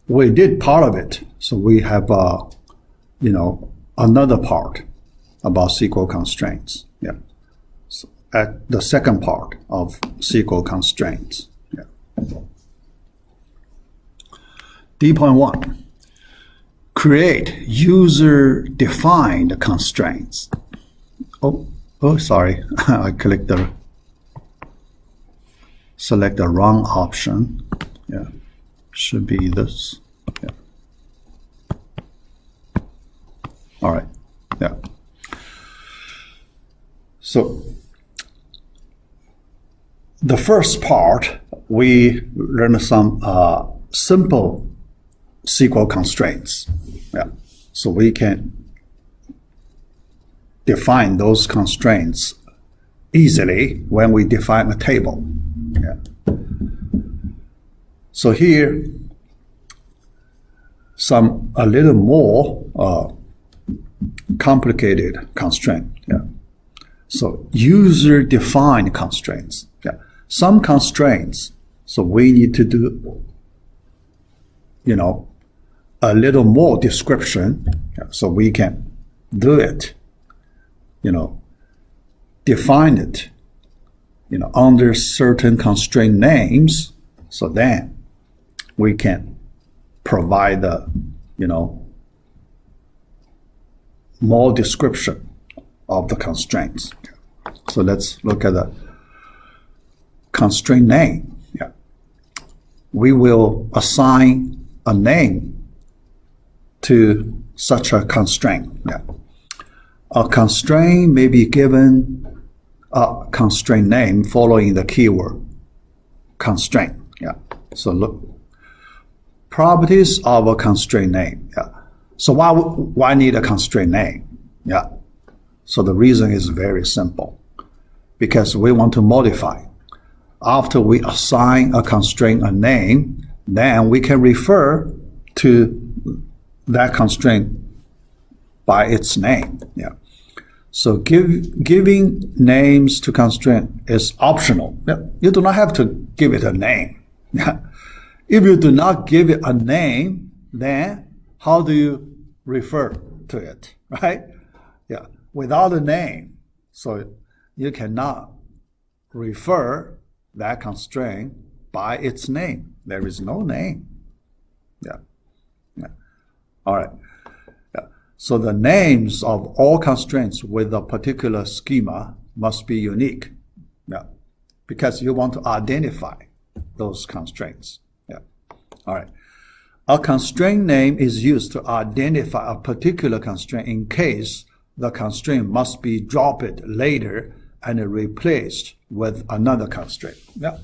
we did part of it. So we have, another part about SQL constraints. Yeah. So at the second part of SQL constraints. Yeah. D.1. Create user-defined constraints. Oh, sorry. I select the wrong option. Yeah, should be this. Yeah. All right. Yeah. So the first part, we learned some simple SQL constraints. Yeah. So we can define those constraints easily when we define a table. Yeah. So here, a little more complicated constraint. Yeah. So user-defined constraints. Yeah. Some constraints, so we need to do, a little more description. Yeah. So we can do it, define it, under certain constraint names. So then we can provide the, more description of the constraints. So let's look at the constraint name. Yeah. We will assign a name to such a constraint. Yeah. A constraint may be given a constraint name following the keyword constraint. Yeah. So look, properties of a constraint name. Yeah. So why need a constraint name? Yeah. So the reason is very simple, because we want to modify. After we assign a constraint a name, then we can refer to that constraint by its name. Yeah. So giving names to constraint is optional. Yeah. You do not have to give it a name. Yeah. If you do not give it a name, then how do you refer to it, right? Yeah. Without a name, so you cannot refer that constraint by its name. There is no name. Yeah. Yeah. All right. Yeah. So the names of all constraints with a particular schema must be unique. Yeah. Because you want to identify those constraints. Yeah. All right. A constraint name is used to identify a particular constraint in case the constraint must be dropped later and replaced with another constraint. Yeah.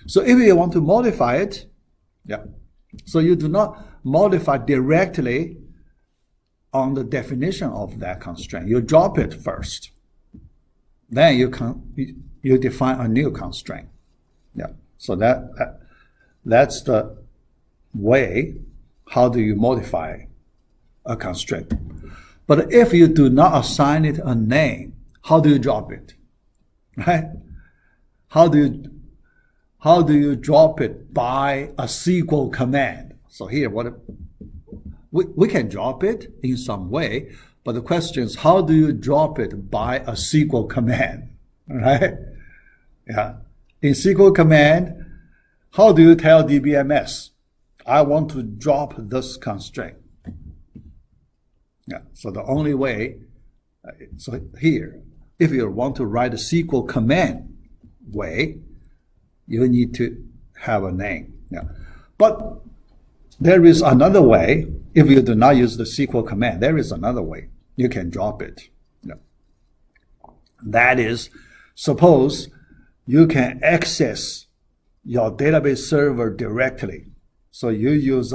So if you want to modify it, yeah. So you do not modify directly on the definition of that constraint. You drop it first. Then you define a new constraint. Yeah. So that's the way how do you modify a constraint. But if you do not assign it a name, how do you drop it? Right? How do you drop it? By a SQL command. So here, we can drop it in some way, but the question is, how do you drop it by a SQL command? Right? Yeah. In SQL command, how do you tell DBMS, I want to drop this constraint? Yeah. So the only way, so here, if you want to write a SQL command way, you need to have a name. Yeah. But there is another way. If you do not use the SQL command, there is another way. You can drop it. Yeah. That is, suppose you can access your database server directly. So you use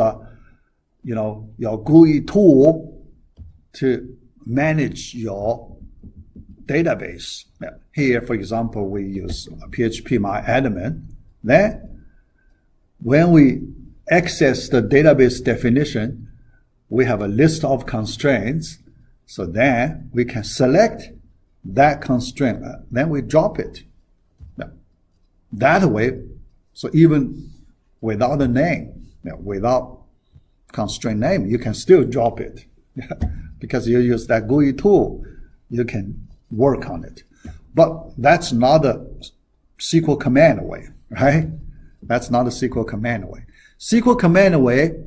your GUI tool to manage your database. Here, for example, we use phpMyAdmin. Then, when we access the database definition, we have a list of constraints. So then we can select that constraint. Then we drop it. That way, so even without a name, without constraint name, you can still drop it. Because you use that GUI tool, you can work on it. But that's not a SQL command way, right? That's not a SQL command way. SQL command way,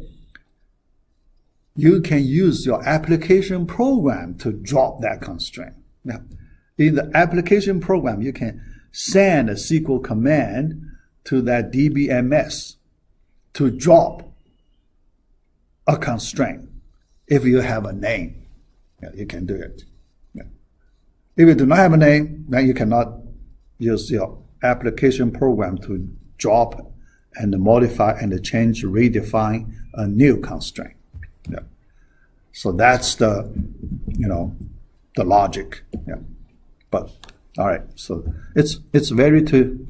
you can use your application program to drop that constraint. Now, in the application program, you can send a SQL command to that DBMS to drop a constraint. If you have a name, you can do it. If you do not have a name, then you cannot use your application program to drop and modify and change, redefine a new constraint. So that's the, the logic. But all right, so it's very to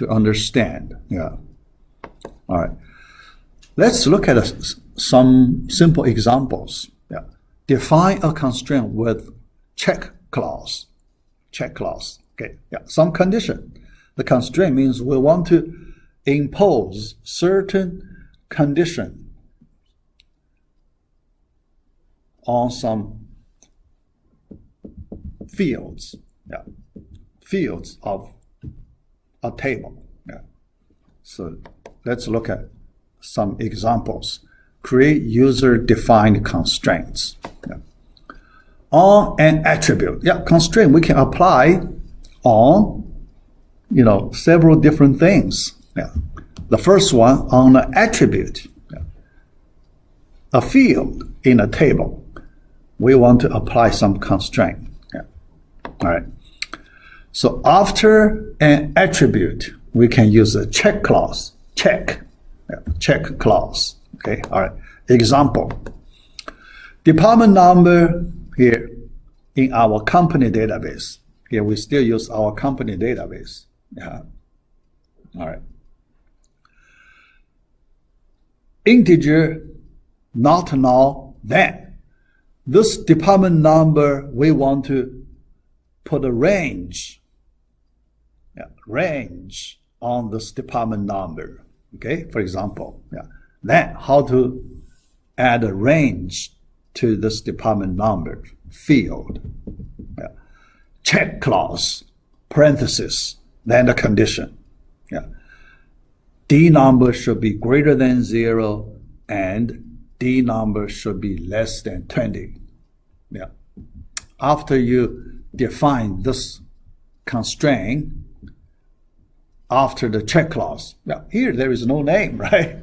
understand. All right, let's look at some simple examples. Define a constraint with check clause. Okay. Some condition. The constraint means we want to impose certain condition on some fields, fields of a table. So let's look at some examples. Create user-defined constraints. On an attribute. Constraint we can apply on, several different things. The first one on an attribute, a field in a table. We want to apply some constraint. All right. So after an attribute, we can use a check clause. Check clause. Okay. All right. Example. Department number here in our company database. Here we still use our company database. All right. Integer, not null, then. This department number, we want to put a range, range on this department number. Okay, for example, then how to add a range to this department number field. Check clause, parenthesis, then the condition. D number should be greater than 0 and D number should be less than 20. After you define this constraint, after the check clause, here there is no name, right?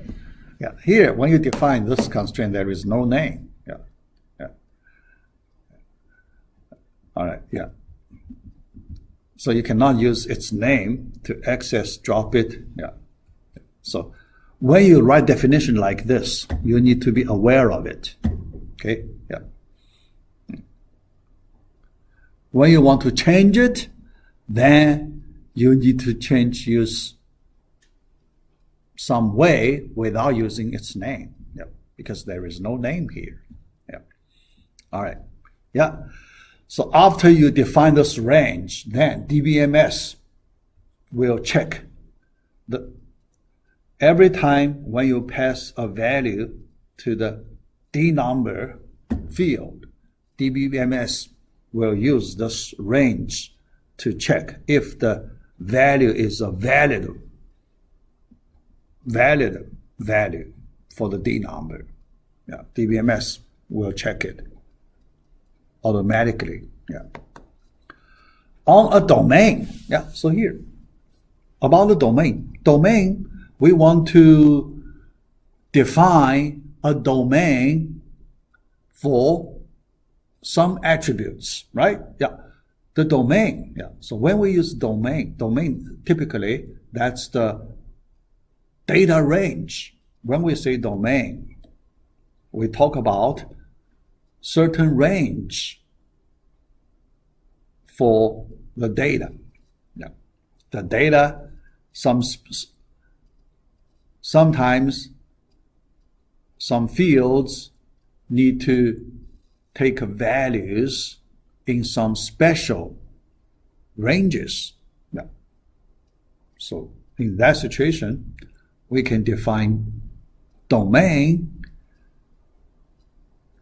Here, when you define this constraint, there is no name. All right, So you cannot use its name to access, drop it. So when you write definition like this, you need to be aware of it. Okay, When you want to change it, then you need to use some way without using its name. Because there is no name here. All right. So after you define this range, then DBMS will check every time when you pass a value to the D number field, DBMS will use this range to check if the value is a valid value for the D number. DBMS will check it automatically. On a domain. So here, about the domain. Domain, we want to define a domain for some attributes, right? The domain. So when we use domain typically that's the data range. When we say domain, we talk about certain range for the data. The data, sometimes some fields need to take values in some special ranges. So in that situation, we can define domain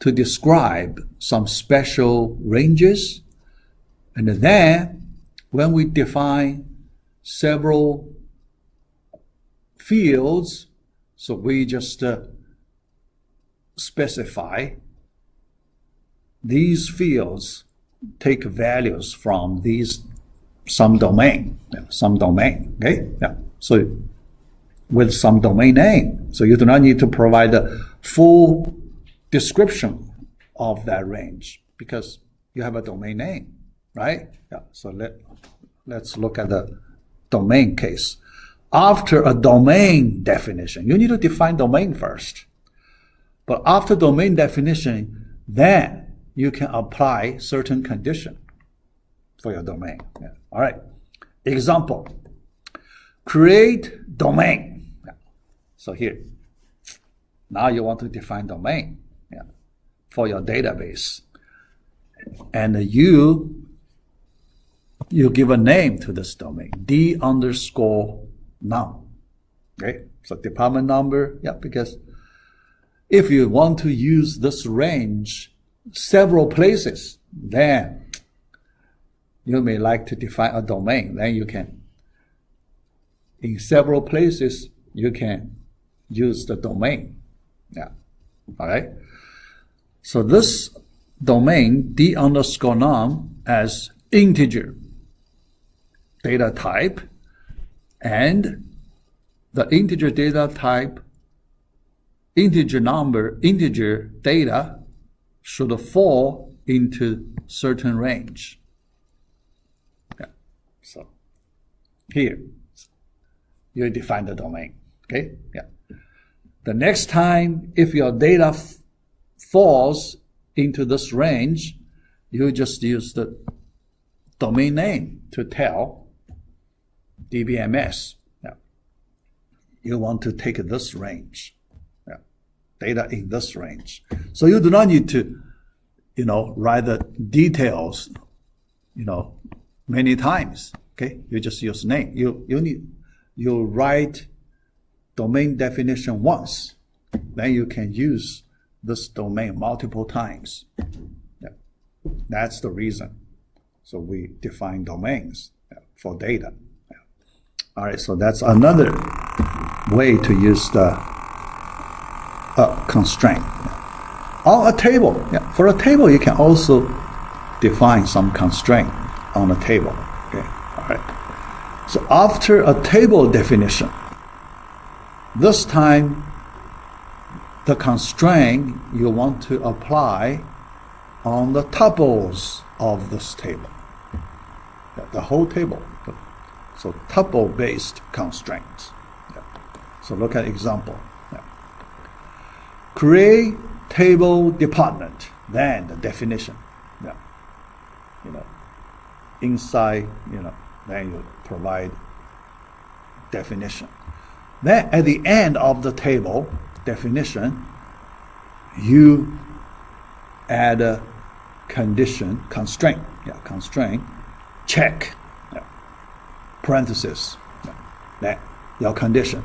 to describe some special ranges. And then when we define several fields, so we just specify these fields take values from these some domain, okay? Yeah. So with some domain name, so you do not need to provide a full description of that range because you have a domain name, right? Yeah. So let's look at the domain case. After a domain definition, you need to define domain first. But after domain definition, then you can apply certain condition for your domain. Yeah. All right. Example, create domain. Yeah. So here, now you want to define domain, yeah, for your database. And you give a name to this domain, d_num. Okay, so department number, yeah, because if you want to use this range several places, then you may like to define a domain. Then you can, in several places, you can use the domain. Yeah, all right. So this domain, d_num, as integer data type, and the integer data type, integer number, integer data should fall into certain range. Yeah. So here, you define the domain, okay? Yeah. The next time, if your data falls into this range, you just use the domain name to tell DBMS, yeah, you want to take this range, yeah, data in this range. So you do not need to, write the details, many times. Okay, you just use name. You write domain definition once, then you can use this domain multiple times. Yeah. That's the reason. So we define domains, yeah, for data. Yeah. All right, so that's another way to use the constraint. On a table, yeah, for a table, you can also define some constraint on a table. Okay, all right. So after a table definition, this time the constraint you want to apply on the tuples of this table, yeah, the whole table. So tuple-based constraints. Yeah. So look at example. Yeah. Create table department, then the definition. Yeah. Inside, then you provide definition. Then at the end of the table definition, you add a constraint, check, yeah, parenthesis, yeah, that your condition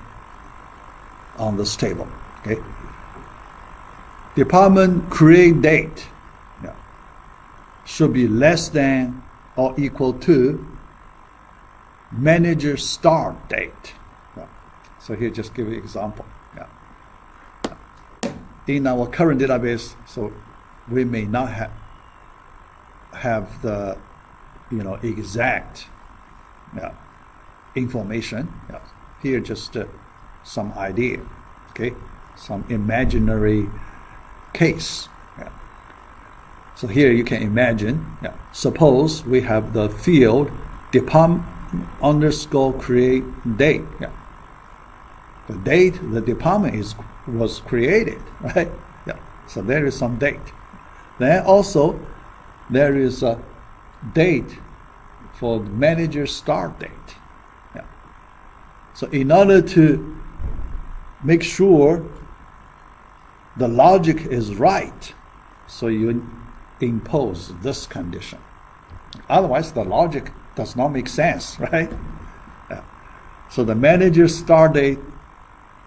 on this table. Okay. Department create date, yeah, should be less than or equal to manager start date. Yeah. So here, just give you an example. Yeah. In our current database, so we may not have the exact, yeah, information. Yeah. Here, just some idea. Okay, some imaginary case. Yeah. So here you can imagine, yeah, suppose we have the field department_create date. Yeah. The date the department was created, right? Yeah. So there is some date. Then also there is a date for manager start date. Yeah. So in order to make sure the logic is right, so you impose this condition. Otherwise, the logic does not make sense, right? Yeah. So the manager start date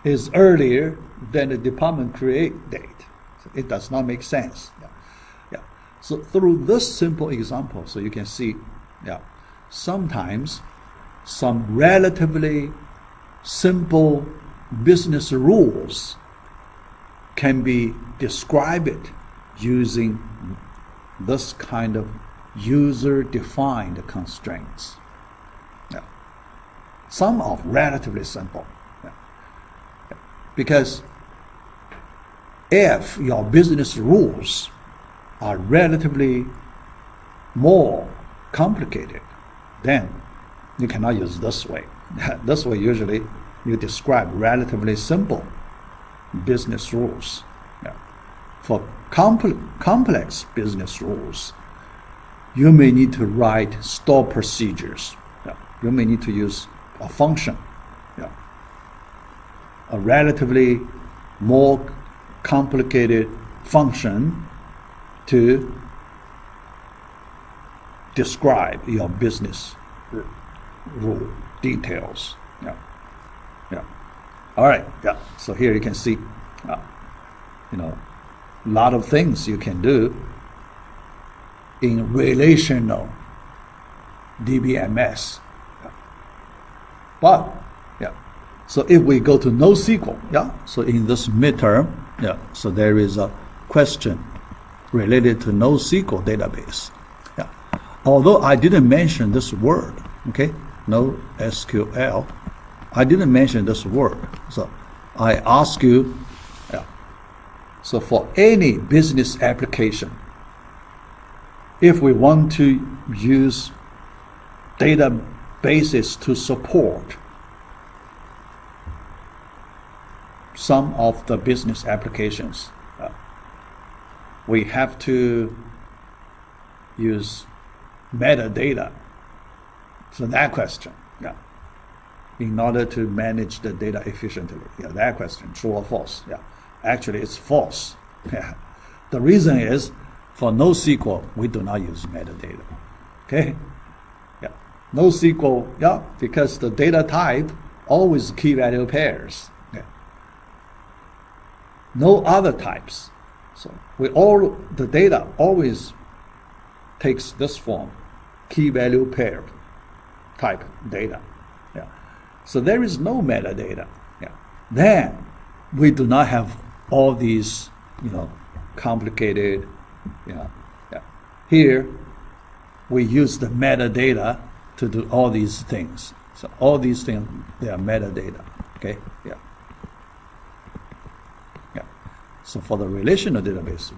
is earlier than the department create date. It does not make sense. Yeah. So through this simple example, so you can see, sometimes some relatively simple business rules can be described using this kind of user-defined constraints. Some are relatively simple. Because if your business rules are relatively more complicated, then you cannot use this way. This way, usually, you describe relatively simple business rules. For complex business rules, you may need to write store procedures. You may need to use a function, a relatively more complicated function to describe your business rule details. All right. So here you can see, a lot of things you can do in relational DBMS. But so if we go to NoSQL, so in this midterm, so there is a question related to NoSQL database. Although I didn't mention this word, NoSQL, I didn't mention this word. So I ask you, so for any business application, if we want to use databases to support some of the business applications, we have to use metadata. So that question, in order to manage the data efficiently, that question, true or false? Actually, it's false. The reason is, for NoSQL, we do not use metadata. NoSQL, because the data type always key value pairs. No other types. So the data always takes this form, key value pair type data. So there is no metadata. Then we do not have all these, complicated. Here we use the metadata to do all these things. So all these things, they are metadata. So for the relational database,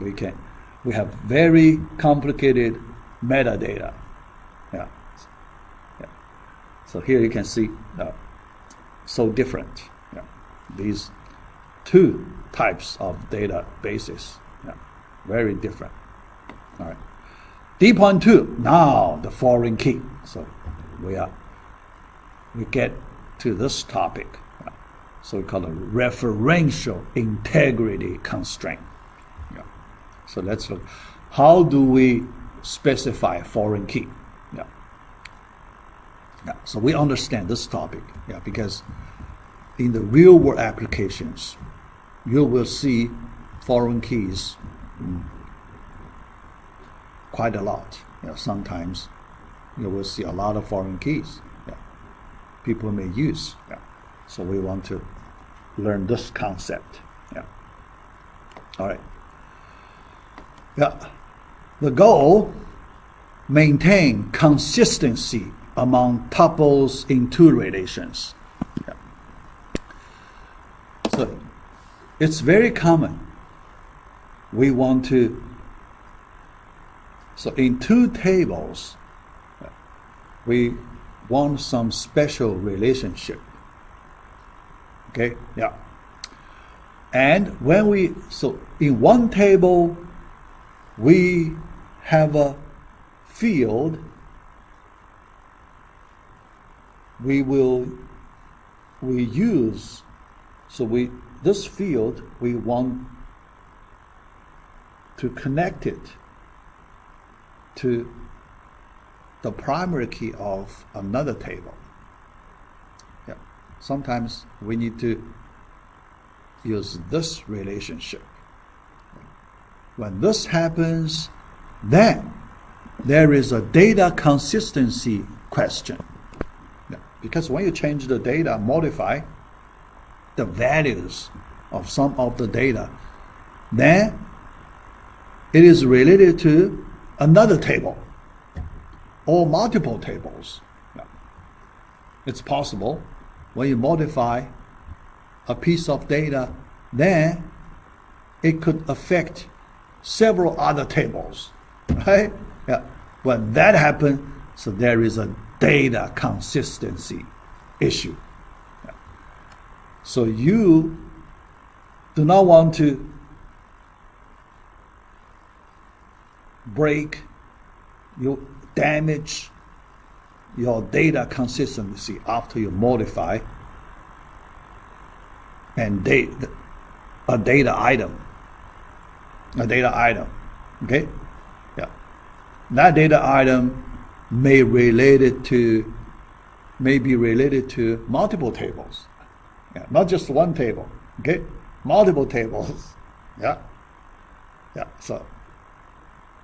we have very complicated metadata. So here you can see, so different. These two types of databases, very different. All right. D.2, now the foreign key. So we get to this topic. So we call it referential integrity constraint. So let's look. How do we specify a foreign key? So we understand this topic, because in the real world applications, you will see foreign keys quite a lot. Sometimes you will see a lot of foreign keys people may use. So we want to learn this concept. All right. The goal, maintain consistency among tuples in two relations. So it's very common. We want to, so in two tables, we want some special relationship. And when so in one table, we have a field, this field, we want to connect it to the primary key of another table. Sometimes we need to use this relationship. When this happens, then there is a data consistency question. Yeah, because when you change the data, modify the values of some of the data, then it is related to another table or multiple tables. Yeah. It's possible when you modify a piece of data, then it could affect several other tables, right? Yeah. When that happens, so there is a data consistency issue. Yeah. So you do not want to damage your data consistency after you modify and a data item. Okay? Yeah. That data item may be related to multiple tables. Yeah, not just one table. Okay? Multiple tables. Yeah. Yeah. So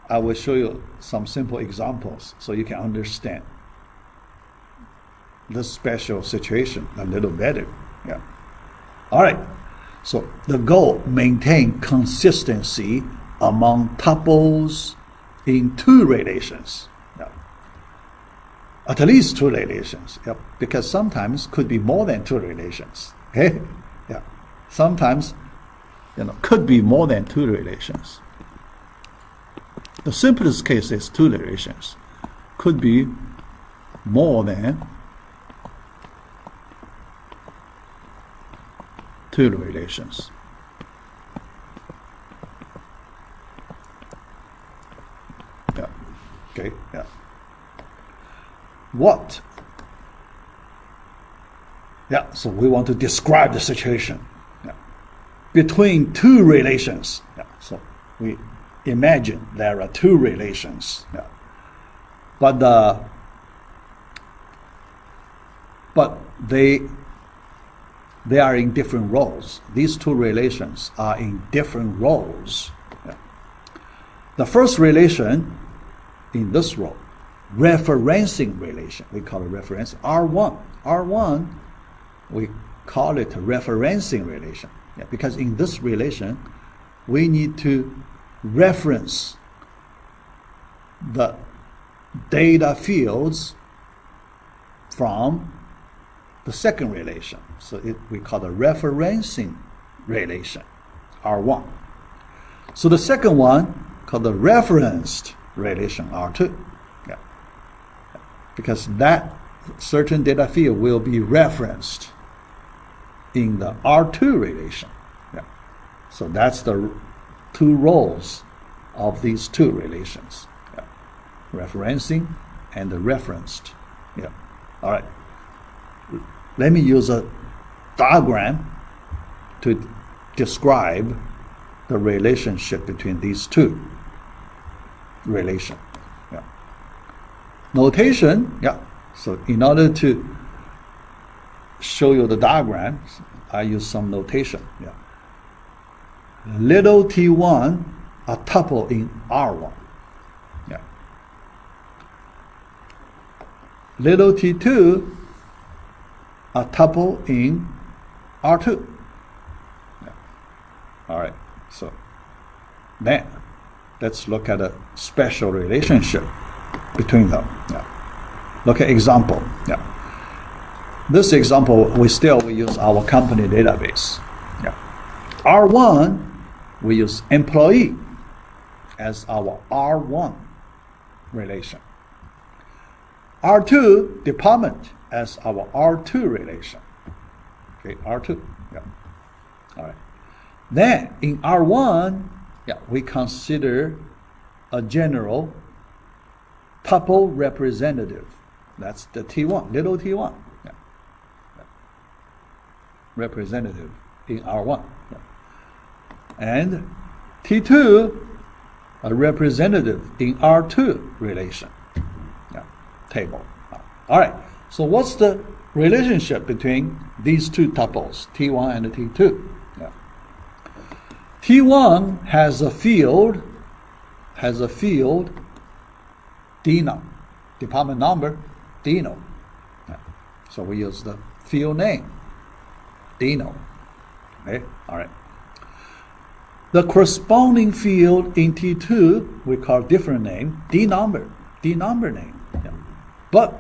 I will show you some simple examples so you can understand this special situation a little better. Yeah. All right. So the goal, maintain consistency among tuples in two relations. Yeah. At least two relations. Yeah. Because sometimes could be more than two relations. Okay? Yeah. Sometimes, could be more than two relations. The simplest case is two relations. Could be more than two relations. Yeah. Okay. Yeah. What? Yeah. So we want to describe the situation. Yeah. Between two relations. Yeah. So we imagine there are two relations. Yeah. But they are in different roles. These two relations are in different roles. Yeah. The first relation in this role, referencing relation, we call it reference R1. R1, we call it referencing relation. Yeah, because in this relation, we need to reference the data fields from the second relation. So we call the referencing relation, R1. So the second one, called the referenced relation, R2. Yeah. Because that certain data field will be referenced in the R2 relation. Yeah. So that's the two roles of these two relations. Yeah. Referencing and the referenced. Yeah. All right. Let me use a diagram to describe the relationship between these two relations. Yeah. Notation, yeah. So in order to show you the diagram, I use some notation. Yeah. Little t1, a tuple in R1. Yeah. Little t2, a tuple in R2. Yeah. All right. So then let's look at a special relationship between them. Yeah. Look at example. Yeah. This example, we use our company database. Yeah. R1, we use employee as our R1 relation. R2, department, as our R2 relation. Okay, R2. Yeah. All right. Then in R1, yeah, we consider a general tuple representative. That's the T1, little T1. Yeah. Yeah. Representative in R1. Yeah. And T2, a representative in R2 relation. Yeah. Table. All right. So what's the relationship between these two tuples, T1 and T2? Yeah. T1 has a field Dino, department number Dino. So we use the field name Dino. Okay, all right. The corresponding field in T2 we call different name D number name. Yeah. But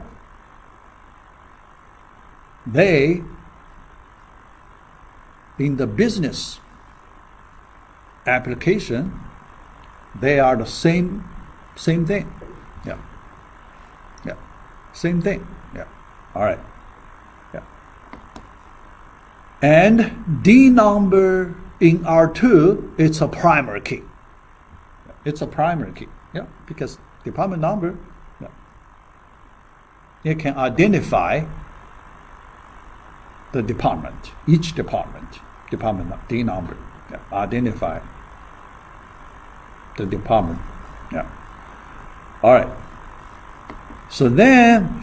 they in the business application, they are the same thing. Yeah. Yeah. Same thing. Yeah. All right. Yeah. And D number in R2, it's a primary key. It's a primary key. Yeah. Because department number, yeah, it can identify the department, each department D number, yeah, identify the department. Yeah. All right. So then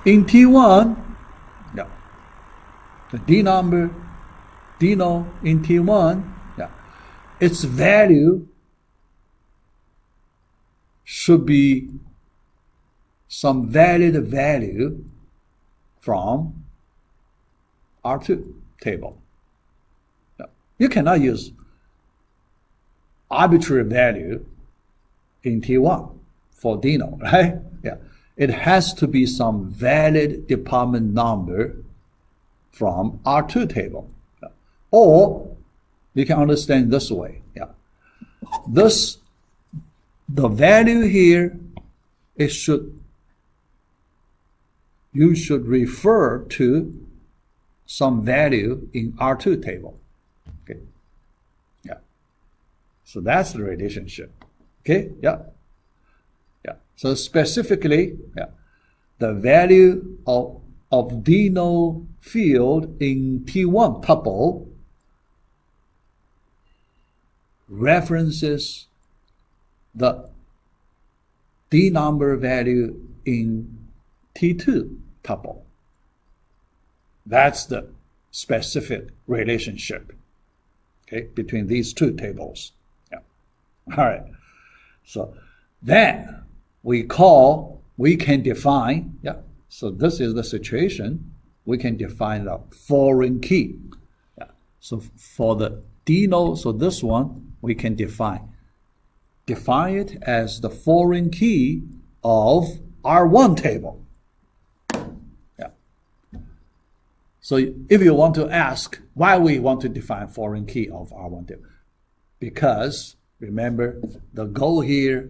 in T1, yeah, the D number, Dino in T1, yeah, its value should be some valid value from R2 table. Yeah. You cannot use arbitrary value in T1 for Dino, right? Yeah. It has to be some valid department number from R2 table. Yeah. Or you can understand this way. Yeah. The value here, you should refer to some value in R2 table. Okay. Yeah. So that's the relationship. Okay. Yeah. Yeah. So specifically, yeah, the value of Dino field in T1 tuple references the D number value in T2 tuple. That's the specific relationship, okay, between these two tables. Yeah. All right. So then we can define, yeah, so this is the situation. We can define the foreign key. Yeah. So for the Dino, so this one, we can define it as the foreign key of R1 table. Yeah. So if you want to ask why we want to define foreign key of R1 table, because remember the goal here,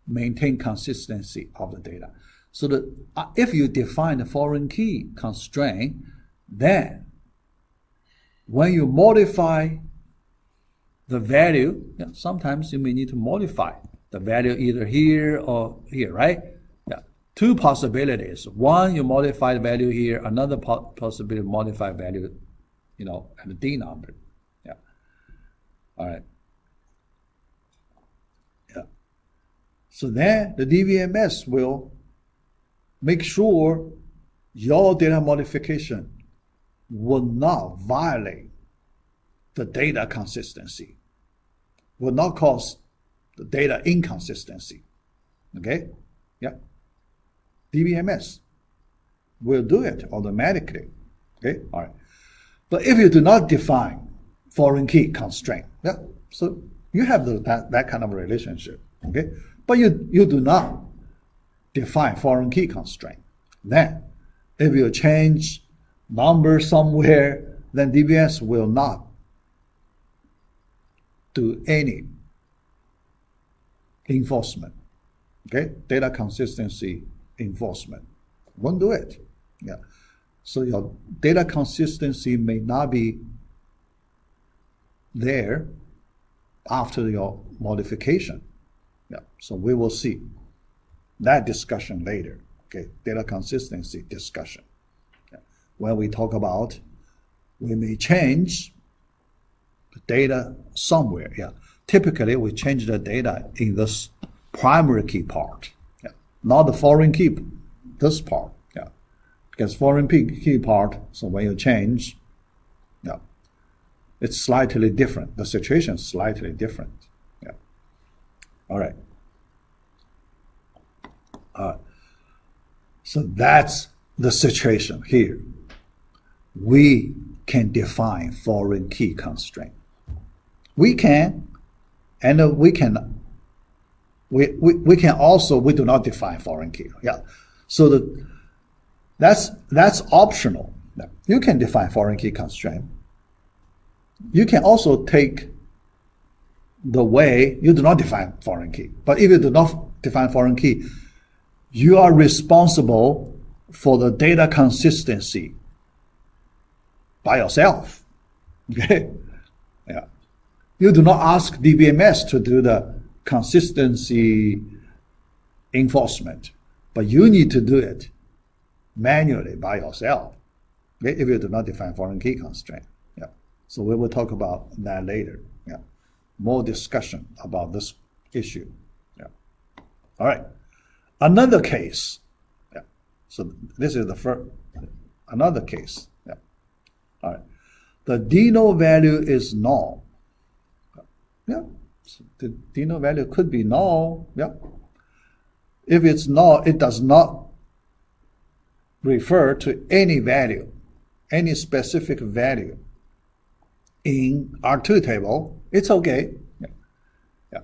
maintain consistency of the data. So if you define the foreign key constraint, then when you modify the value, yeah, sometimes you may need to modify the value either here or here, right? Yeah, two possibilities. One, you modify the value here. Another possibility, modify value, at the D number. Yeah. All right. Yeah. So then the DBMS will make sure your data modification will not violate the data consistency, will not cause the data inconsistency. Okay? Yeah. DBMS will do it automatically. Okay? All right. But if you do not define foreign key constraint, yeah, so you have that kind of relationship. Okay? But you do not define foreign key constraint. Then if you change number somewhere, then DBMS will not do any enforcement. Okay? Data consistency enforcement. Won't do it. Yeah. So your data consistency may not be there after your modification. Yeah. So we will see that discussion later. Okay? Data consistency discussion. Yeah. When we talk about, we may change the data somewhere. Yeah. Typically, we change the data in this primary key part. Yeah. Not the foreign key, this part. Yeah. Because foreign key part, so when you change, yeah, it's slightly different. The situation is slightly different. Yeah. All right. So that's the situation here. We can define foreign key constraint. We can, and we can also, we do not define foreign key. Yeah. So that's optional. You can define foreign key constraint. You can also take the way you do not define foreign key. But if you do not define foreign key, you are responsible for the data consistency by yourself. Okay? Yeah. You do not ask DBMS to do the consistency enforcement, but you need to do it manually by yourself, okay, if you do not define foreign key constraint. Yeah. So we will talk about that later. Yeah. More discussion about this issue. Yeah. All right. Another case. Yeah. So this is the first. Another case. Yeah. All right. The deno value is null. Yeah. So the deno value could be null. Yeah. If it's null, it does not refer to any value, any specific value in R2 table. It's okay. Yeah. Yeah.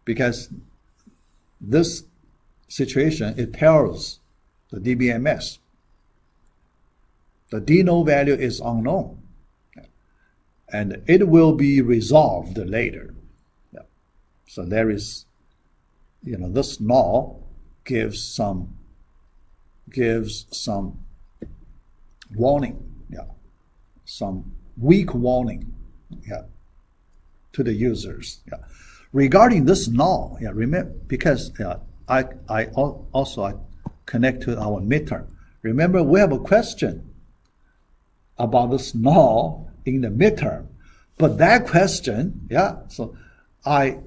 Because this situation, it tells the DBMS the deno value is unknown. Yeah. And it will be resolved later. Yeah. So there is, this null gives some warning, yeah, some weak warning, yeah, to the users. Yeah. Regarding this null, yeah, remember, because I connect to our midterm. Remember, we have a question about this null in the midterm, but that question, yeah, so I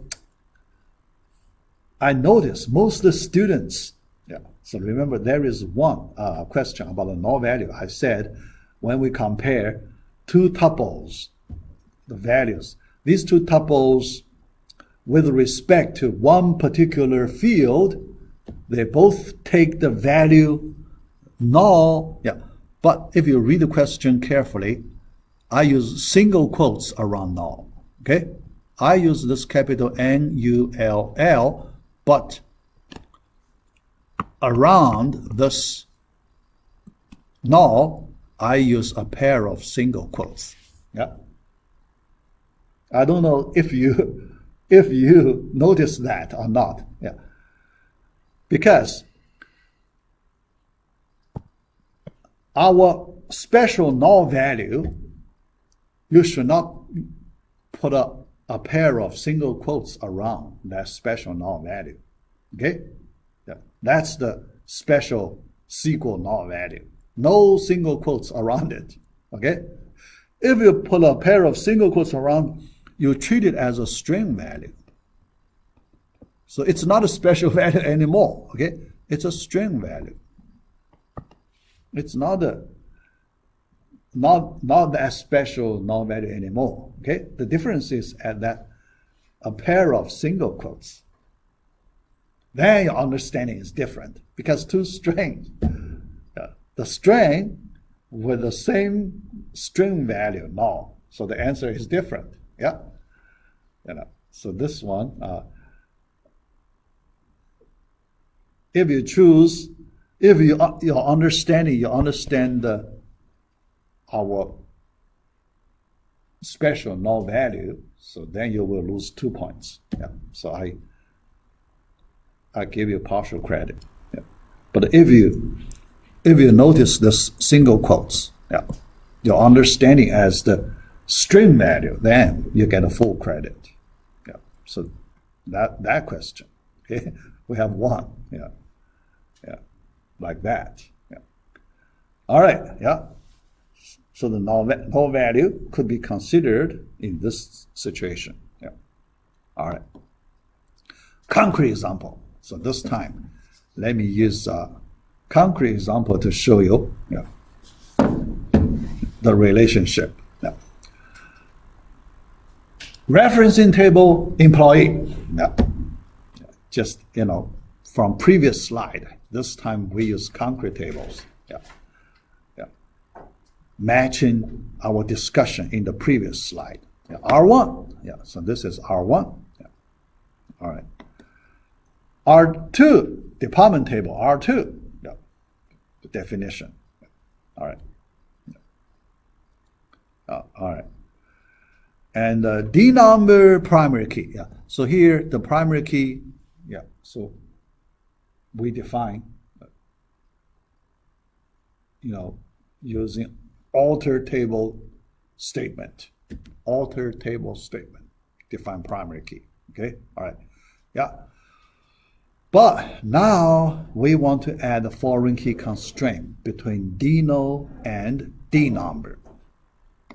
notice most of the students, yeah, so remember there is one question about the null value. I said when we compare two tuples, the values, these two tuples with respect to one particular field, they both take the value null. Yeah, but if you read the question carefully, I use single quotes around null. Okay, I use this capital N-U-L-L, but around this null, I use a pair of single quotes. Yeah. I don't know if you notice that or not. Yeah. Because our special null value, you should not put a pair of single quotes around that special null value. Okay? Yeah. That's the special SQL null value. No single quotes around it. Okay? If you put a pair of single quotes around, you treat it as a string value. So it's not a special value anymore. Okay? It's a string value. It's not that special null value anymore. Okay? The difference is at that a pair of single quotes. Then your understanding is different because two strings, the string with the same string value null, so the answer is different. Yeah, so this one, if you choose, if you understand our special null value, so then you will lose 2 points. Yeah, so I give you partial credit. Yeah. But if you notice this single quotes, yeah, your understanding as the string value, then you get a full credit. Yeah. So that question. Okay. We have one. Yeah. Yeah. Like that. Yeah. All right. Yeah. So the null value could be considered in this situation. Yeah. All right. Concrete example. So this time, let me use a concrete example to show you, the relationship. Yeah. Referencing table employee. Yeah. Just, from previous slide, this time we use concrete tables. Yeah. Yeah. Matching our discussion in the previous slide. Yeah. R1. Yeah. So this is R1. Yeah. All right. R2, department table, R2. Yeah. The definition. All right. All right. And D number primary key. Yeah. So here the primary key. Yeah. So we define, using alter table statement. Alter table statement. Define primary key. Okay. All right. Yeah. But now we want to add a foreign key constraint between dno and D number.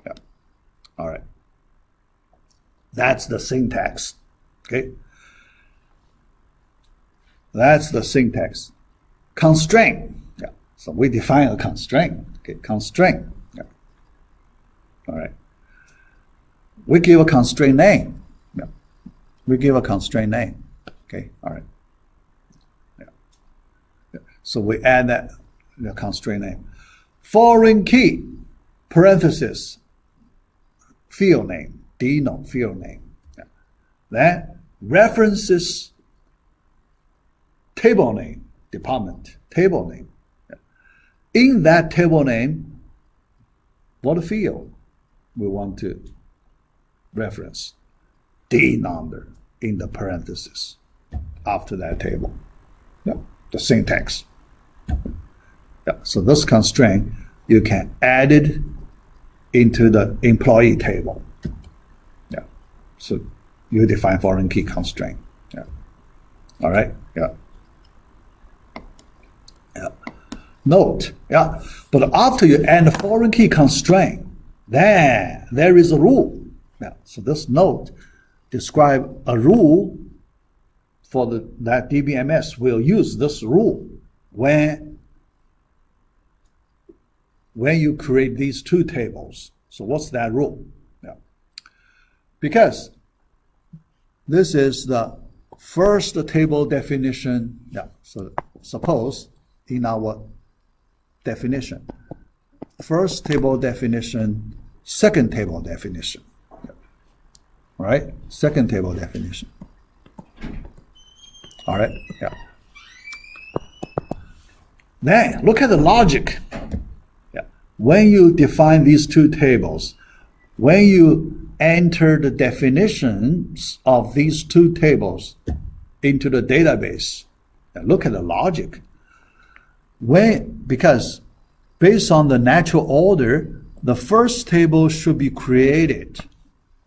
Yeah. All right. That's the syntax. Okay. That's the syntax. Constraint. Yeah. So we define a constraint. Okay. Constraint. Yeah. All right. We give a constraint name. Yeah. We give a constraint name. Okay. All right. Yeah. Yeah. So we add that the constraint name. Foreign key, parenthesis, field name. Dno field name. Yeah. Then references table name, department table name. Yeah. In that table name, what field we want to reference? D number in the parenthesis after that table. Yeah. The syntax. Yeah. So this constraint you can add it into the employee table. So you define foreign key constraint. Yeah. All right. Yeah. Yeah. Note. Yeah. But after you add the foreign key constraint, then there is a rule. Yeah. So this note describe a rule for that DBMS will use this rule when you create these two tables. So what's that rule? Because this is the first table definition. Yeah. So suppose in our definition, first table definition, second table definition. Yeah. Right? Second table definition. All right. Yeah. Then look at the logic. Yeah. When you define these two tables, when you enter the definitions of these two tables into the database. And look at the logic. Because based on the natural order, the first table should be created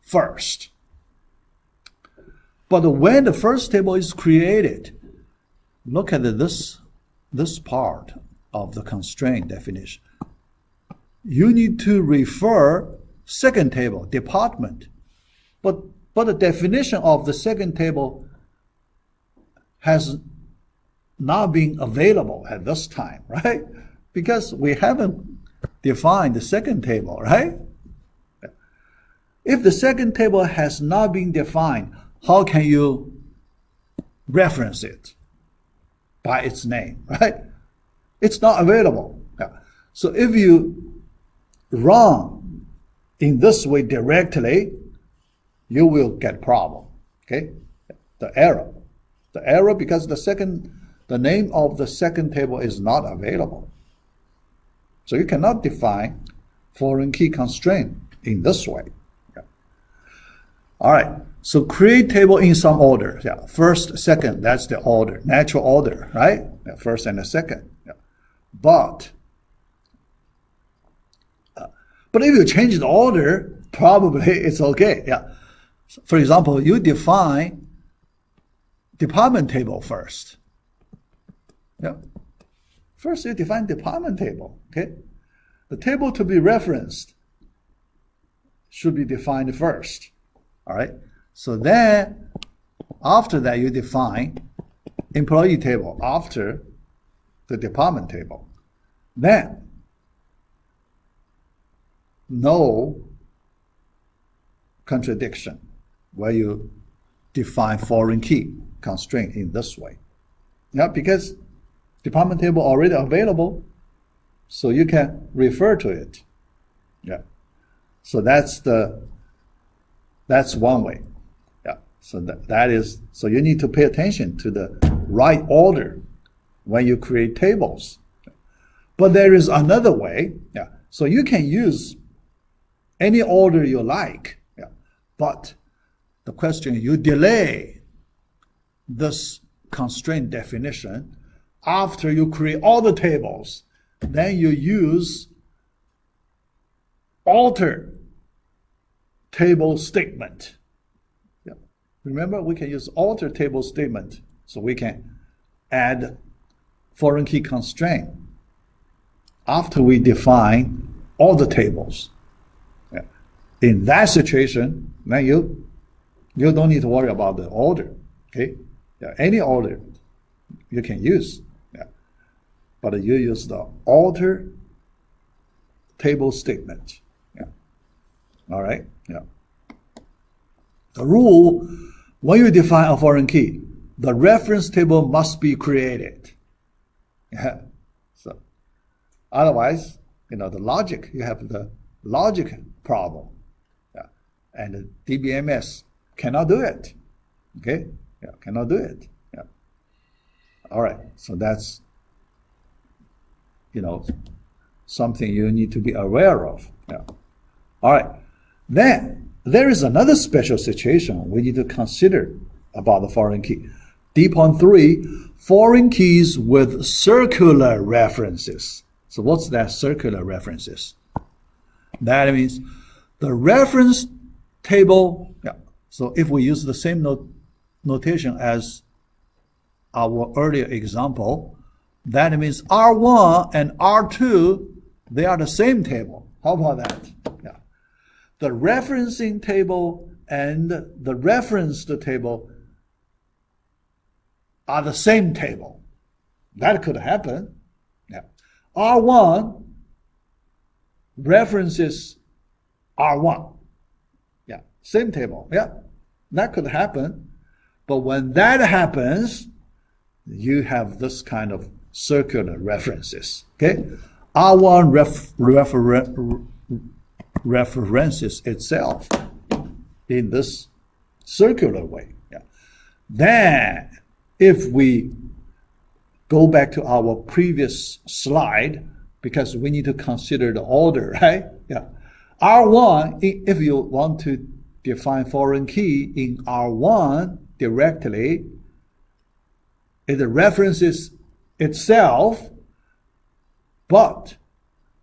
first. But when the first table is created, look at this part of the constraint definition. You need to refer second table, department. But the definition of the second table has not been available at this time, right? Because we haven't defined the second table, right? If the second table has not been defined, how can you reference it by its name, right? It's not available. So if you run in this way directly, you will get problem. Okay, the error because the name of the second table is not available. So you cannot define foreign key constraint in this way. Yeah. All right. So create table in some order. Yeah. First, second. That's the order, natural order, right? Yeah. First and the second. Yeah. But if you change the order, probably it's okay. Yeah. For example, you define department table first. Yeah. First, you define department table. Okay. The table to be referenced should be defined first. All right. So then, after that, you define employee table after the department table. Then, no contradiction. where you define foreign key constraint in this way. Yeah, because department table already available, so you can refer to it. Yeah, so that's one way. Yeah, so that is, so you need to pay attention to the right order when you create tables. But there is another way. Yeah, so you can use any order you like. Yeah, but the question, you delay this constraint definition after you create all the tables. Then you use alter table statement. Yeah. Remember, we can use alter table statement, so we can add foreign key constraint after we define all the tables. Yeah. In that situation, then you don't need to worry about the order. Okay? Yeah, any order you can use. Yeah. But you use the alter table statement. Yeah. All right? Yeah. The rule, when you define a foreign key, the reference table must be created. Yeah. So otherwise, the logic, you have the logic problem. Yeah. And the DBMS cannot do it. Okay? Yeah, cannot do it. Yeah. All right. So that's, something you need to be aware of. Yeah. All right. Then there is another special situation we need to consider about the foreign key. D.3, foreign keys with circular references. So what's that circular references? That means the reference table. Yeah. So if we use the same notation as our earlier example, that means R1 and R2, they are the same table. How about that? Yeah. The referencing table and the referenced table are the same table. That could happen. Yeah. R1 references R1. Yeah. Same table. Yeah. That could happen. But when that happens, you have this kind of circular references. Okay? R1 references itself in this circular way. Yeah. Then, if we go back to our previous slide, because we need to consider the order, right? Yeah. R1, if you want to define foreign key in R1 directly, it references itself, but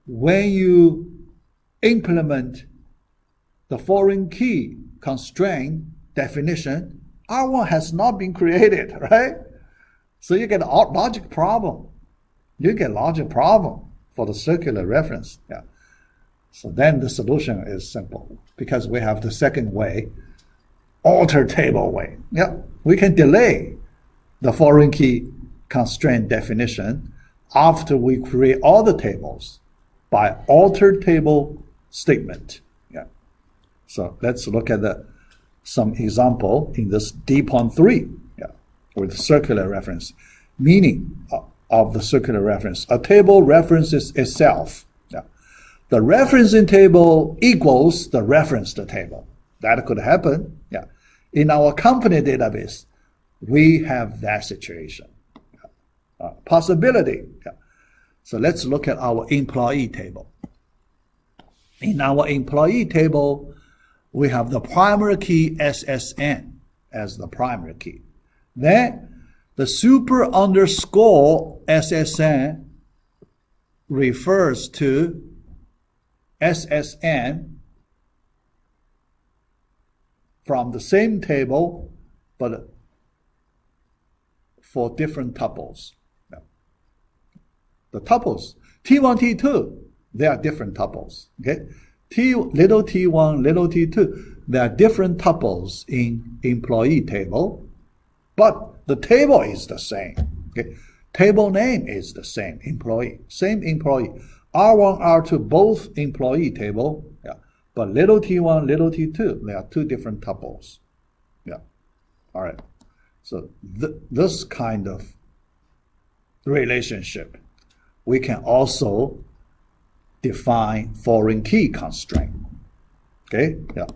when you implement the foreign key constraint definition, R1 has not been created, right? So you get a logic problem. You get logic problem for the circular reference. Yeah. So then the solution is simple, because we have the second way, alter table way. Yeah. We can delay the foreign key constraint definition after we create all the tables by alter table statement. Yeah. So let's look at some example in this D.3, yeah, with circular reference. Meaning of the circular reference. A table references itself. Yeah. The referencing table equals the referenced table. That could happen. Yeah. In our company database, we have that situation. Possibility. Yeah. So let's look at our employee table. In our employee table, we have the primary key SSN as the primary key. Then the super underscore SSN refers to SSN from the same table, but for different tuples. Yeah. The tuples, T1, T2, they are different tuples. Okay? Little t1, little t2, there are different tuples in employee table, but the table is the same. Okay? Table name is the same, employee, same employee. R1, R2, both employee table, yeah. But little t1, little t2, there are two different tuples. All right. So this kind of relationship, we can also define foreign key constraint. Okay, yeah.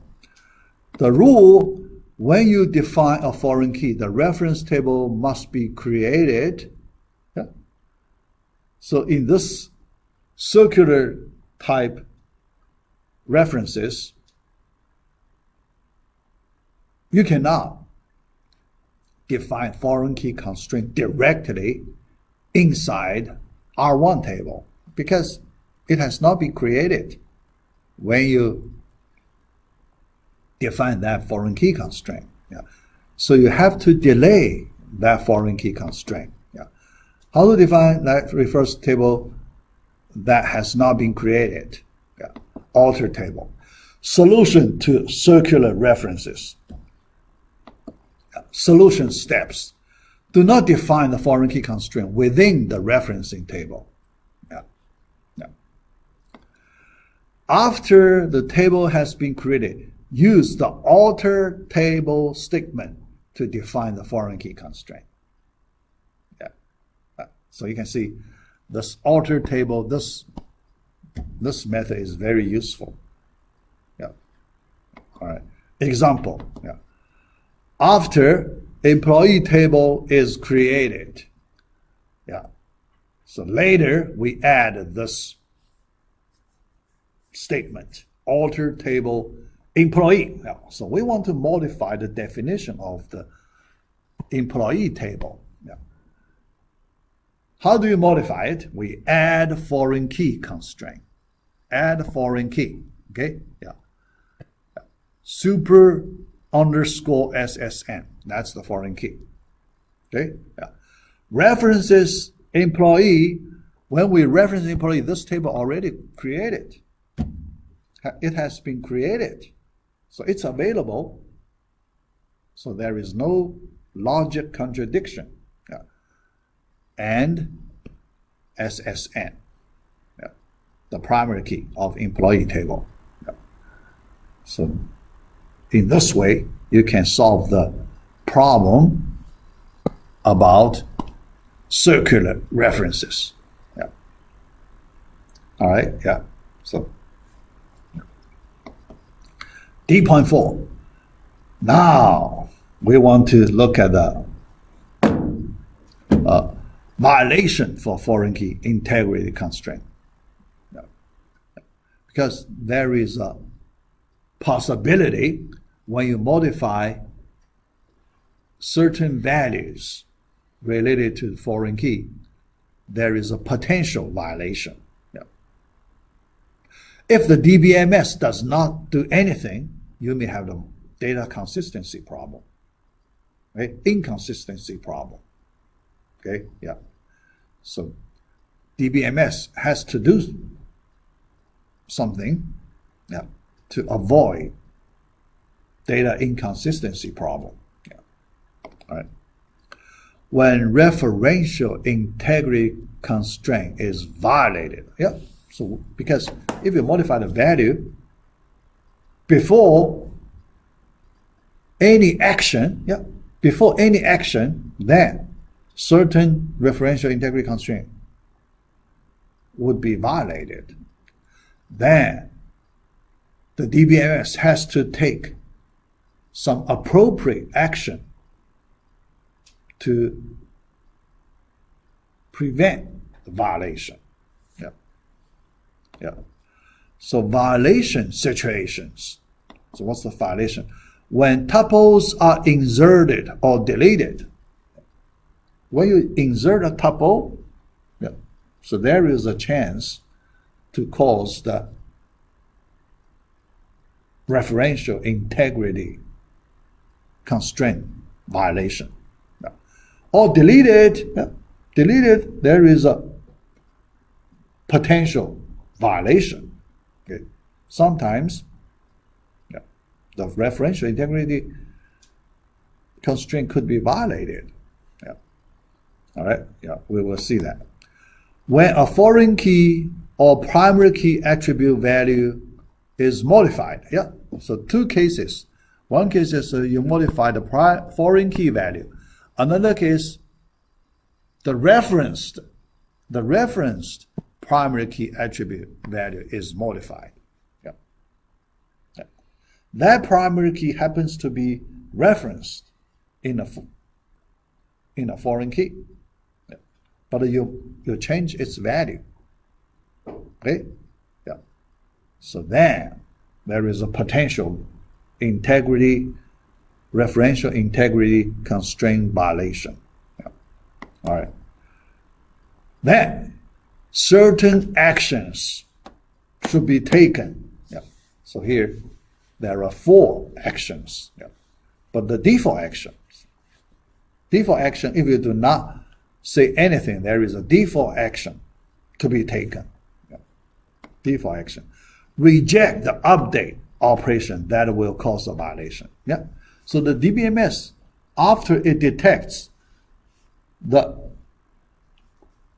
The rule, when you define a foreign key, the reference table must be created. Yeah. So in this circular type references, you cannot define foreign key constraint directly inside R1 table because it has not been created when you define that foreign key constraint. Yeah. So you have to delay that foreign key constraint. Yeah. How to define that reference table that has not been created? Yeah. Alter table. Solution to circular references. Yeah. Solution steps. Do not define the foreign key constraint within the referencing table. Yeah. Yeah. After the table has been created, use the alter table statement to define the foreign key constraint. Yeah. So you can see this alter table, this method is very useful. Yeah. All right. Example. Yeah. After employee table is created. Yeah. So later we add this statement, alter table employee. Yeah. So we want to modify the definition of the employee table. Yeah. How do you modify it? We add foreign key constraint. Add foreign key. Okay. Yeah. Super underscore SSN. That's the foreign key. Okay. Yeah. References employee. When we reference employee, this table already created. It has been created. So it's available. So there is no logic contradiction. Yeah. And SSN. Yeah. The primary key of employee table. Yeah. So in this way, you can solve the problem about circular references. Yeah. All right. Yeah. So D.4. Now we want to look at the violation for foreign key integrity constraint. Yeah. Because there is a possibility when you modify certain values related to the foreign key, there is a potential violation. Yeah. If the DBMS does not do anything, you may have the data consistency problem, right? Inconsistency problem. Okay, yeah. So DBMS has to do something, yeah, to avoid data inconsistency problem. Yeah. All right. When referential integrity constraint is violated, yeah. So because if you modify the value before any action, yeah, before any action, then certain referential integrity constraint would be violated. Then the DBMS has to take some appropriate action to prevent the violation. Yeah. Yeah. So violation situations. So what's the violation? When tuples are inserted or deleted. When you insert a tuple, yeah, so there is a chance to cause the referential integrity constraint violation. Yeah. Or deleted, yeah, deleted, there is a potential violation. Okay. Sometimes yeah, the referential integrity constraint could be violated. Yeah. All right, yeah, we will see that. When a foreign key or primary key attribute value is modified, yeah, so two cases. One case is you modify the foreign key value. Another case, the referenced primary key attribute value is modified. Yeah. Yeah. That primary key happens to be referenced in a foreign key. Yeah. But you change its value. Okay? Yeah. So then there is a potential referential integrity constraint violation. Yeah. All right. Then certain actions should be taken. Yeah. So here there are 4 actions. Yeah. But the default action, if you do not say anything, there is a default action to be taken. Yeah. Default action. Reject the update operation that will cause a violation. Yeah. So the DBMS, after it detects the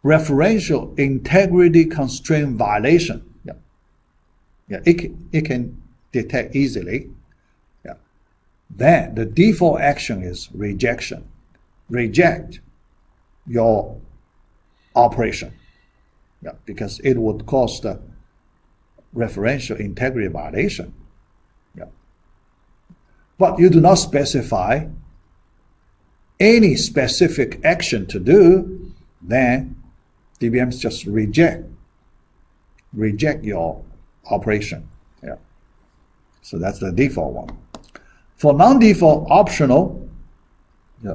referential integrity constraint violation, yeah, yeah, it can detect easily. Yeah. Then the default action is rejection. Reject your operation. Yeah, because it would cause the referential integrity violation. Yeah. But you do not specify any specific action to do, then DBMs just reject your operation. Yeah. So that's the default one. For non-default optional,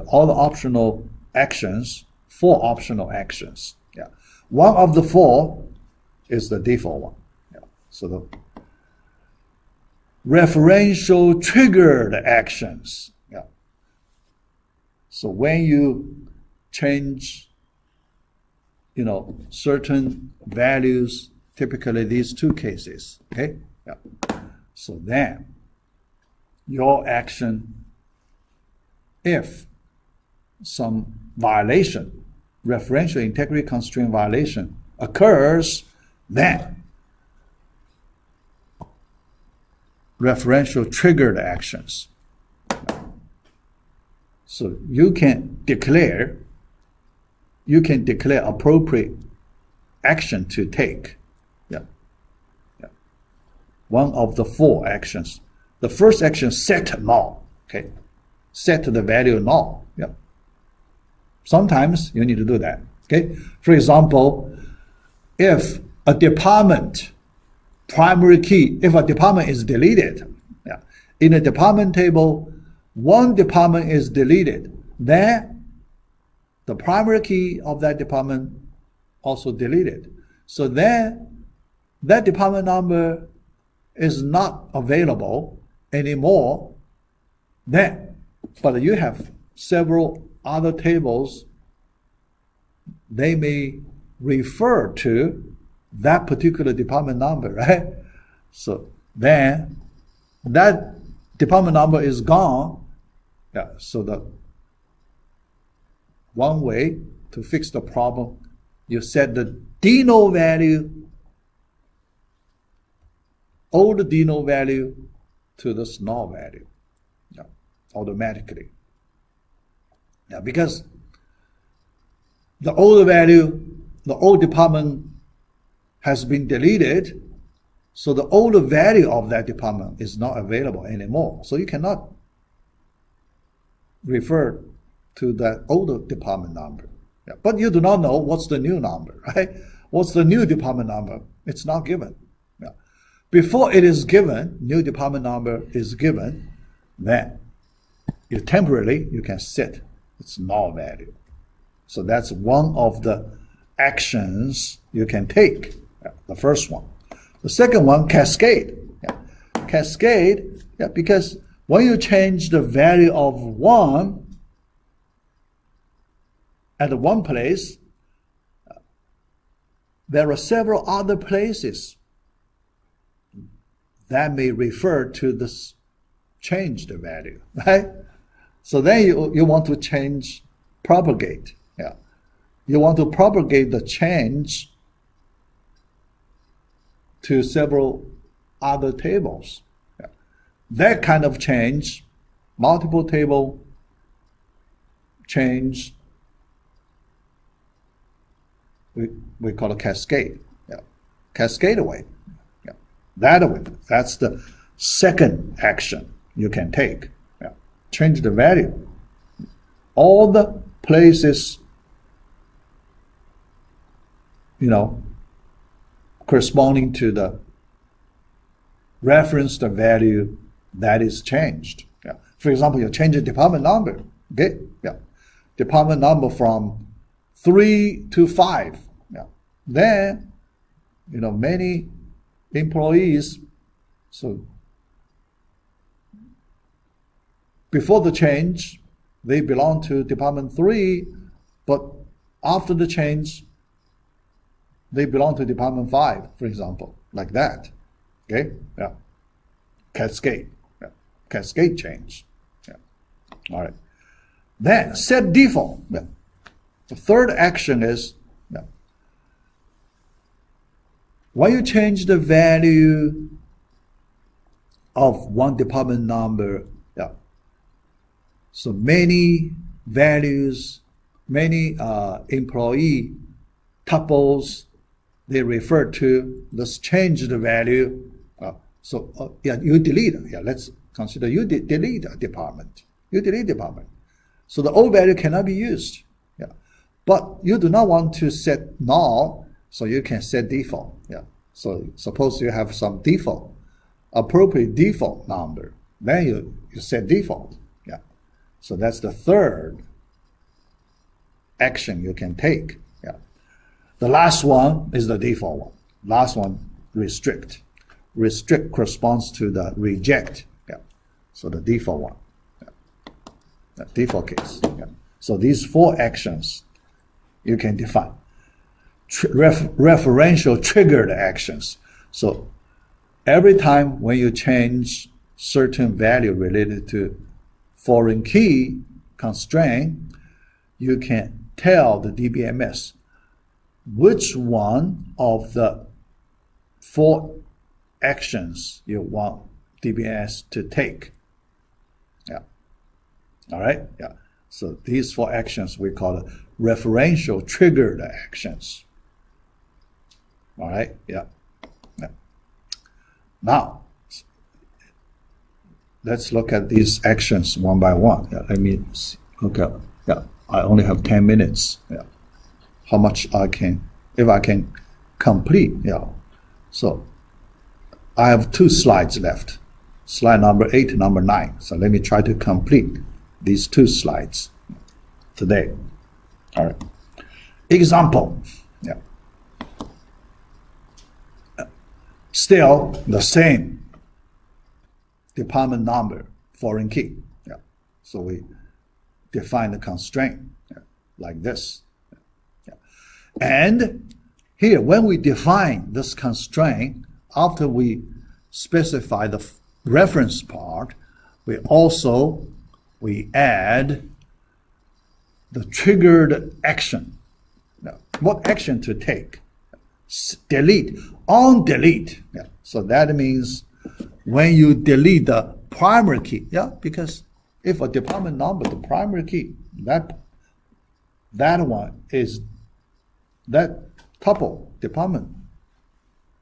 all the optional actions, 4 optional actions. Yeah. One of the 4 is the default one. Yeah. So the referential triggered actions. Yeah. So when you change, certain values, typically these 2 cases. Okay. Yeah. So then your action, if some violation, referential integrity constraint violation occurs, then referential triggered actions. So you can declare appropriate action to take. Yeah. Yeah. One of the 4 actions. The first action, set null. Okay. Set the value null. Yeah. Sometimes you need to do that. Okay. For example, if a department primary key, if a department is deleted, yeah, in a department table, one department is deleted, then the primary key of that department also deleted. So then that department number is not available anymore. Then, but you have several other tables, they may refer to that particular department number, right? So then that department number is gone. Yeah, so the one way to fix the problem, you set the deno value, old deno value to the null value, yeah, automatically. Yeah, because the old value, the old department has been deleted, so the old value of that department is not available anymore. So you cannot refer to that older department number. Yeah. But you do not know what's the new number, right? What's the new department number? It's not given. Yeah. Before it is given, new department number is given, then you temporarily you can set its null value. So that's one of the actions you can take. Yeah, the first one. The second one, cascade. Yeah. Cascade, yeah, because when you change the value of 1 at one place, there are several other places that may refer to this changed value, right? So then you want to propagate. Yeah. You want to propagate the change to several other tables. Yeah. that kind of change, multiple table change, we call it cascade. Yeah. Cascade away. Yeah. That away. That's the second action you can take. Yeah. Change the value. All the places, corresponding to the reference the value that is changed. Yeah. For example, you change the department number. Okay. Yeah. Department number from 3 to 5. Yeah. Then, many employees, so before the change, they belong to department 3, but after the change, they belong to department 5, for example, like that. Okay? Yeah. Cascade. Yeah. Cascade change. Yeah. All right. Then set default. Yeah. The third action is, when you change the value of one department number, so many values, many employee tuples, they refer to this change the value. You delete. Yeah, let's consider you delete a department. You delete department. So the old value cannot be used. Yeah. But you do not want to set null, so you can set default. Yeah. So suppose you have some default, appropriate default number, then you set default. Yeah. So that's the third action you can take. Yeah. The last one is the default one. Last one, restrict. Restrict corresponds to the reject. Yeah. So the default one. The default case. Yeah. So these 4 actions you can define. Referential triggered actions. So every time when you change certain value related to foreign key constraint, you can tell the DBMS which one of the 4 actions you want DBMS to take. Yeah. All right. Yeah. So these 4 actions we call it referential triggered actions. All right. Yeah. Yeah. Now let's look at these actions one by one. Yeah. Let me see. Okay. Yeah. I only have 10 minutes. Yeah. How much if I can complete. Yeah. So I have 2 slides left. Slide number 8, number 9. So let me try to complete these 2 slides today. All right. Example. Yeah. Still the same department number, foreign key. Yeah. So we define the constraint like this. Yeah. And here, when we define this constraint, after we specify the reference part, we add the triggered action. Now, what action to take? Delete, on delete. Yeah. So that means when you delete the primary key, because if a department number, the primary key, that one is, that department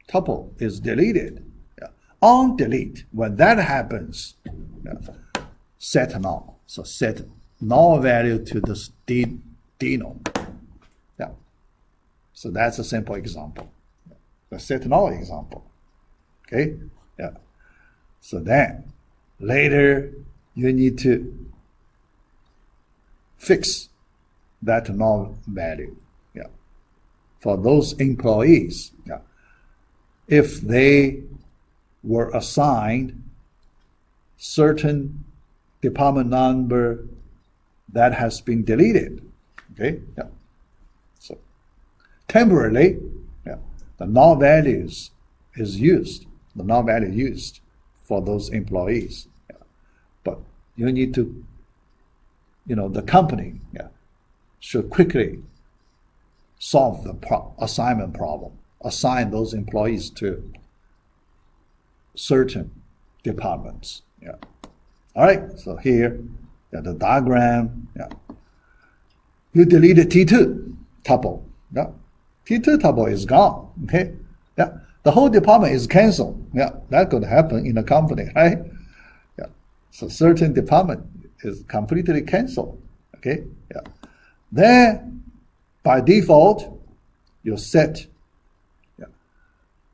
tuple is deleted. Yeah. On delete, when that happens, set null. So set null value to this deno. Yeah. So that's a simple example. The set null example. Okay? Yeah. So then later you need to fix that null value. Yeah. For those employees, if they were assigned certain department number that has been deleted. Okay? Yeah. So temporarily, the null values is used, the null value used for those employees. Yeah. But you need to, the company should quickly solve the assignment problem, assign those employees to certain departments. Yeah. All right. So here, the diagram. Yeah. You deleted T2 tuple. Yeah. T2 tuple is gone. Okay. Yeah. The whole department is canceled. Yeah. That could happen in a company, right? Yeah. So certain department is completely canceled. Okay. Yeah. Then by default, you set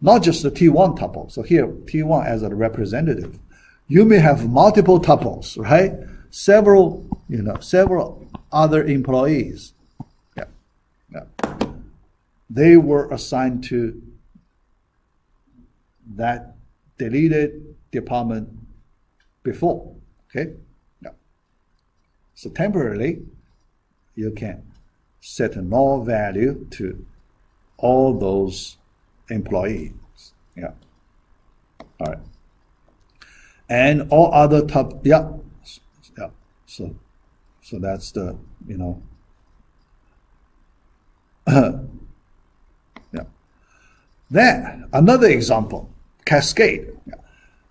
not just the T1 tuple. So here, T1 as a representative. You may have multiple tuples, right? Several other employees. Yeah. Yeah. They were assigned to that deleted department before. Okay. Yeah. So temporarily, you can set a null value to all those employees. Yeah. All right. And all other yeah. So that's the, yeah. Then another example, cascade. Yeah.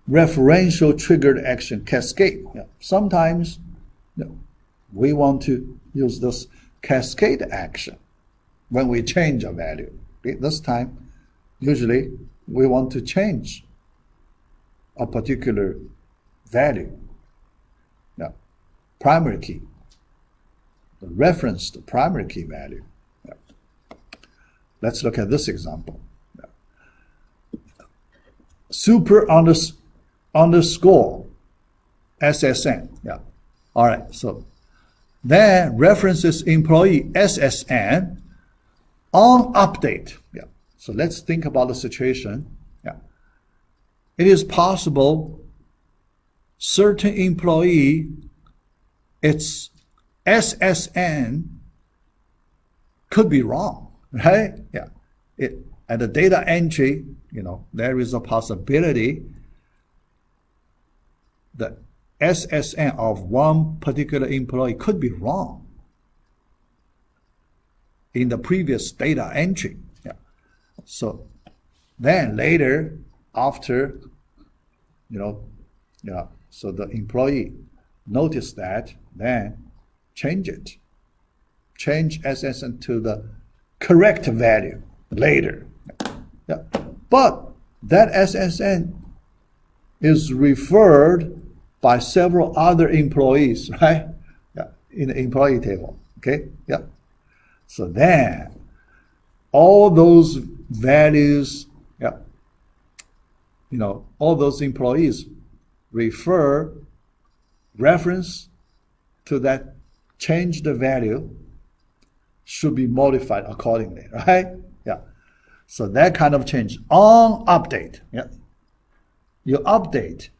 Referential triggered action cascade. Yeah. Sometimes we want to use this cascade action when we change a value. Okay. This time, usually we want to change a particular value. Yeah. Primary key. The reference to primary key value. Yeah. Let's look at this example. Yeah. Super underscore SSN. Yeah. All right. So then references employee SSN on update. Yeah. So let's think about the situation. Yeah. It is possible certain employee, its SSN could be wrong, right? Yeah. At the data entry, there is a possibility that SSN of one particular employee could be wrong in the previous data entry. Yeah. So then later, after, so the employee noticed that, then change it. Change SSN to the correct value later. Yeah. But that SSN is referred by several other employees, right? Yeah. In the employee table. Okay? Yeah. So then all those values, yeah, all those employees reference to that changed value should be modified accordingly, right? Yeah. So that kind of change on update. Yeah. You update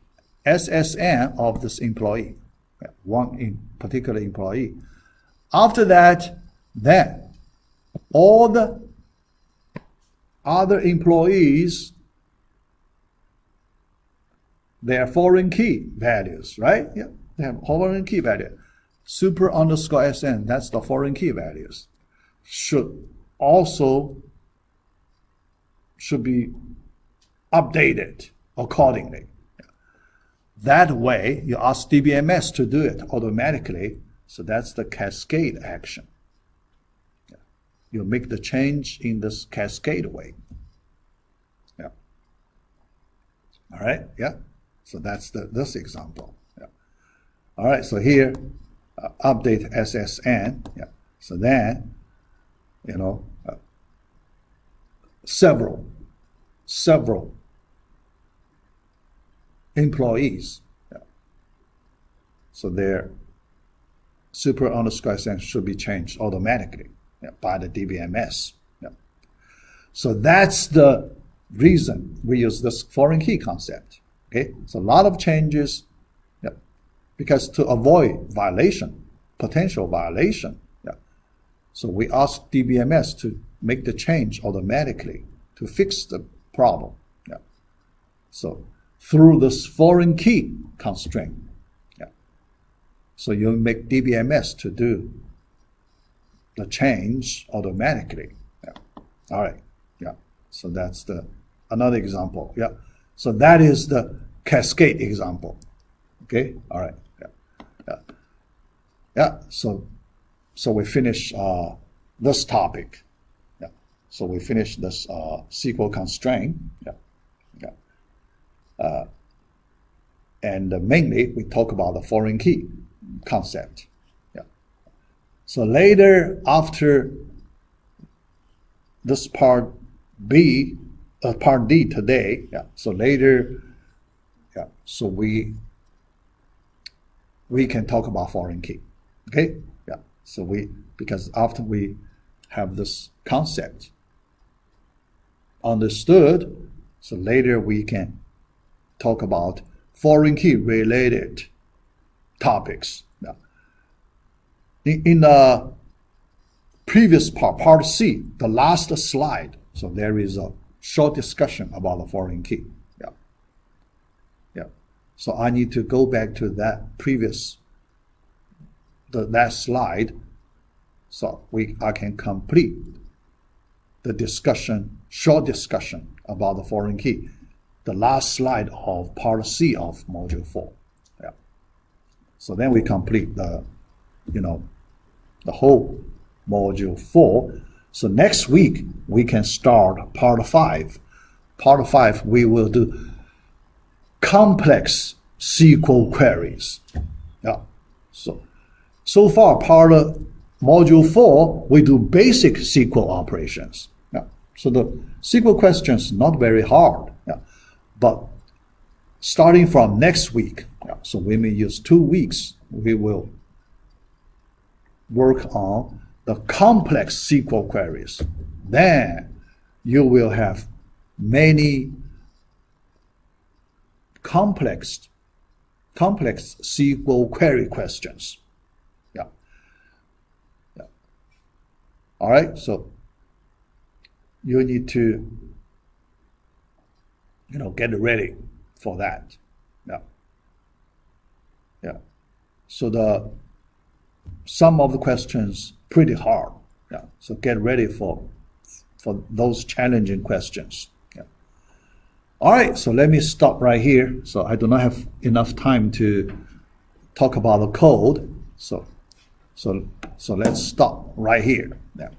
SSN of this employee, one particular employee. After that, then all the other employees, their foreign key values, right? Yeah, they have foreign key value. Super underscore SN, that's the foreign key values, should be updated accordingly. That way, you ask DBMS to do it automatically. So that's the cascade action. You make the change in this cascade way. Yeah. All right. Yeah. So that's this example. Yeah. All right. So here, update SSN. Yeah. So then, several employees. Yeah. So their super underscore SN should be changed automatically, by the DBMS. Yeah. So that's the reason we use this foreign key concept. Okay. So a lot of changes, because to avoid potential violation. Yeah. So we ask DBMS to make the change automatically to fix the problem. Yeah. So through this foreign key constraint. Yeah. So you make DBMS to do the change automatically. Yeah. All right. Yeah. So that's another example. Yeah. So that is the cascade example. Okay, all right. Yeah. So we finish this topic. Yeah. So we finish this SQL constraint. Yeah. And mainly we talk about the foreign key concept. Yeah. So later, after this part B, part D today. Yeah. So later, yeah. So we can talk about foreign key. Okay. Yeah. So because after we have this concept understood, so later we can talk about foreign key related topics. Yeah. In the previous part C, the last slide, so there is a short discussion about the foreign key. Yeah. Yeah. So I need to go back to that previous, that slide, so I can complete the discussion, short discussion about the foreign key, the last slide of part C of module 4. Yeah. So then we complete the whole module 4. So next week we can start part 5. Part 5 we will do complex SQL queries. Yeah. So far part of module 4 we do basic SQL operations. Yeah. So the SQL questions not very hard. Yeah. But starting from next week, yeah, so we may use 2 weeks, we will work on the complex SQL queries. Then you will have many complex SQL query questions. Yeah. Yeah. All right. So you need to get ready for that. Yeah. Yeah. So some of the questions pretty hard. Yeah. So get ready for those challenging questions. Yeah. All right. So let me stop right here. So I do not have enough time to talk about the code. So let's stop right here. Yeah.